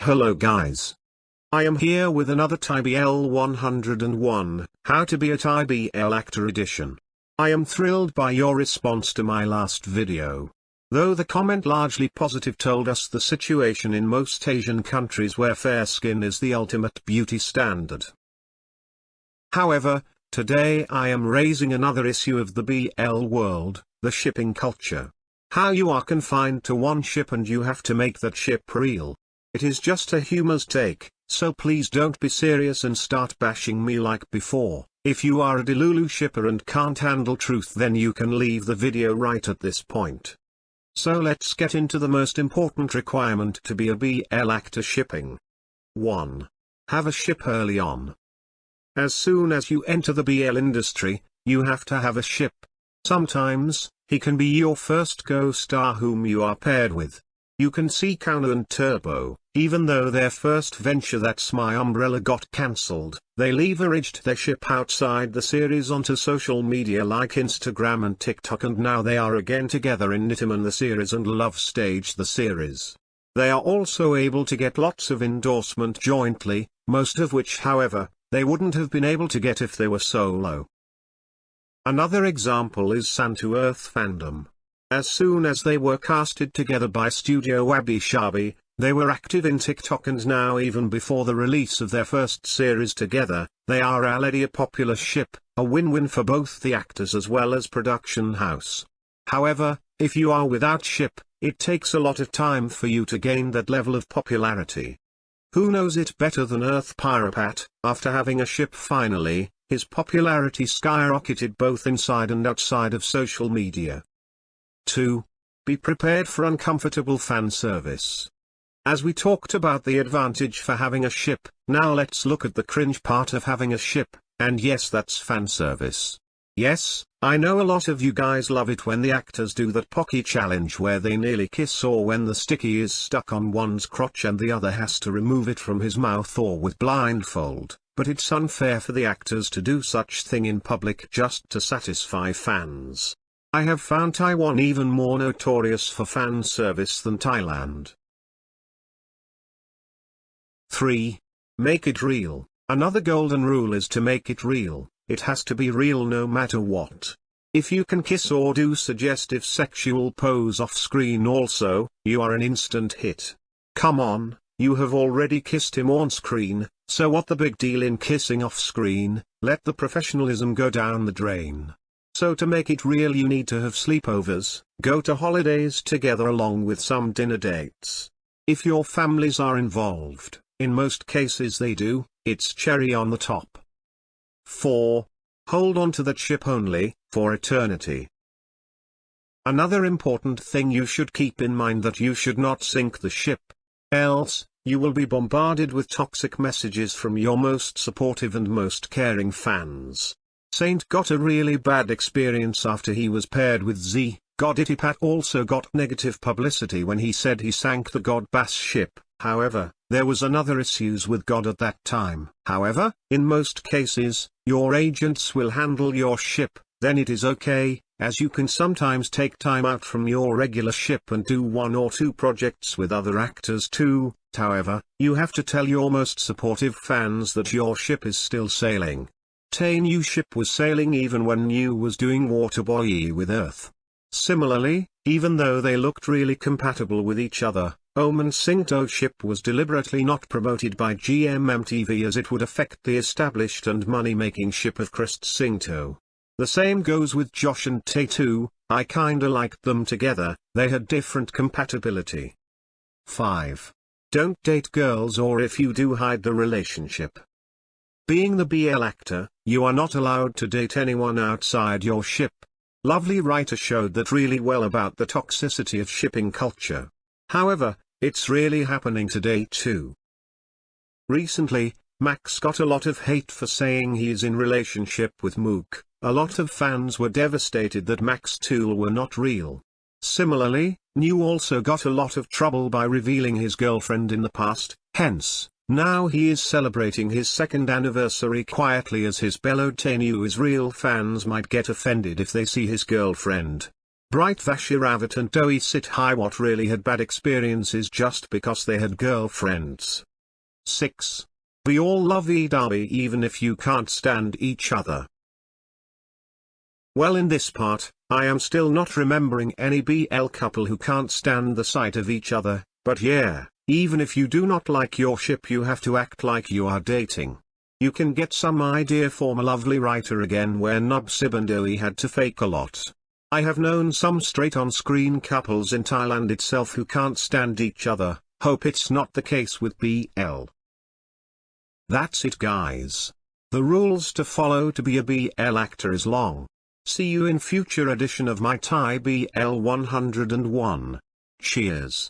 Hello guys. I am here with another TBL 101, How to be a TBL Actor edition. I am thrilled by your response to my last video. Though the comment largely positive told us the situation in most Asian countries where fair skin is the ultimate beauty standard. However, today I am raising another issue of the BL world, the shipping culture. How you are confined to one ship and you have to make that ship real. It is just a humor's take, so please don't be serious and start bashing me like before. If you are a Delulu shipper and can't handle truth, then you can leave the video right at this point. So let's get into the most important requirement to be a BL actor shipping. 1. Have a ship early on. As soon as you enter the BL industry, you have to have a ship. Sometimes, he can be your first co-star whom you are paired with. You can see Counter and Turbo, even though their first venture, that's My Umbrella, got cancelled, they leveraged their ship outside the series onto social media like Instagram and TikTok, and now they are again together in Nitiman the series and Love Stage the series. They are also able to get lots of endorsement jointly, most of which however, they wouldn't have been able to get if they were solo. Another example is Sun to Earth fandom. As soon as they were casted together by Studio Wabi Shabi, they were active in TikTok, and now even before the release of their first series together, they are already a popular ship, a win-win for both the actors as well as production house. However, if you are without ship, it takes a lot of time for you to gain that level of popularity. Who knows it better than Earth Pyropat? After having a ship finally, his popularity skyrocketed both inside and outside of social media. 2. Be prepared for uncomfortable fan service. As we talked about the advantage for having a ship, now let's look at the cringe part of having a ship, and yes, that's fan service. Yes, I know a lot of you guys love it when the actors do that Pocky challenge where they nearly kiss, or when the sticky is stuck on one's crotch and the other has to remove it from his mouth, or with blindfold, but it's unfair for the actors to do such thing in public just to satisfy fans. I have found Taiwan even more notorious for fan service than Thailand. 3. Make it real. Another golden rule is to make it real. It has to be real no matter what. If you can kiss or do suggestive sexual pose off screen also, you are an instant hit. Come on, you have already kissed him on screen, so what the big deal in kissing off screen? Let the professionalism go down the drain. So to make it real, you need to have sleepovers, go to holidays together along with some dinner dates. If your families are involved, in most cases they do, it's cherry on the top. 4. Hold on to that ship only, for eternity. Another important thing you should keep in mind that you should not sink the ship. Else, you will be bombarded with toxic messages from your most supportive and most caring fans. Saint got a really bad experience after he was paired with Z. God Itipat also got negative publicity when he said he sank the God Bass ship. However, there was another issues with God at that time. However, in most cases, your agents will handle your ship, then it is okay, as you can sometimes take time out from your regular ship and do 1 or 2 projects with other actors too. However, you have to tell your most supportive fans that your ship is still sailing. New ship was sailing even when New was doing Waterboy with Earth. Similarly, even though they looked really compatible with each other, Oman Singto ship was deliberately not promoted by GMMTV as it would affect the established and money-making ship of Crest Singto. The same goes with Josh and Tay too. I kinda liked them together, they had different compatibility. 5. Don't date girls, or if you do, hide the relationship. Being the BL actor, you are not allowed to date anyone outside your ship. Lovely writer showed that really well about the toxicity of shipping culture. However, it's really happening today too. Recently, Max got a lot of hate for saying he is in relationship with Mook. A lot of fans were devastated that Max Tool were not real. Similarly, New also got a lot of trouble by revealing his girlfriend in the past, hence, now he is celebrating his 2nd anniversary quietly as his bellowed New is real. Fans might get offended if they see his girlfriend. Bright Vashiravat and Doi Sit High what really had bad experiences just because they had girlfriends. 6. Be all lovey-dovey even if you can't stand each other. Well, in this part, I am still not remembering any BL couple who can't stand the sight of each other, but yeah, even if you do not like your ship you have to act like you are dating. You can get some idea from a lovely writer again where Nubsib and Doi had to fake a lot. I have known some straight on-screen couples in Thailand itself who can't stand each other, hope it's not the case with BL. That's it guys. The rules to follow to be a BL actor is long. See you in future edition of my Thai BL 101. Cheers.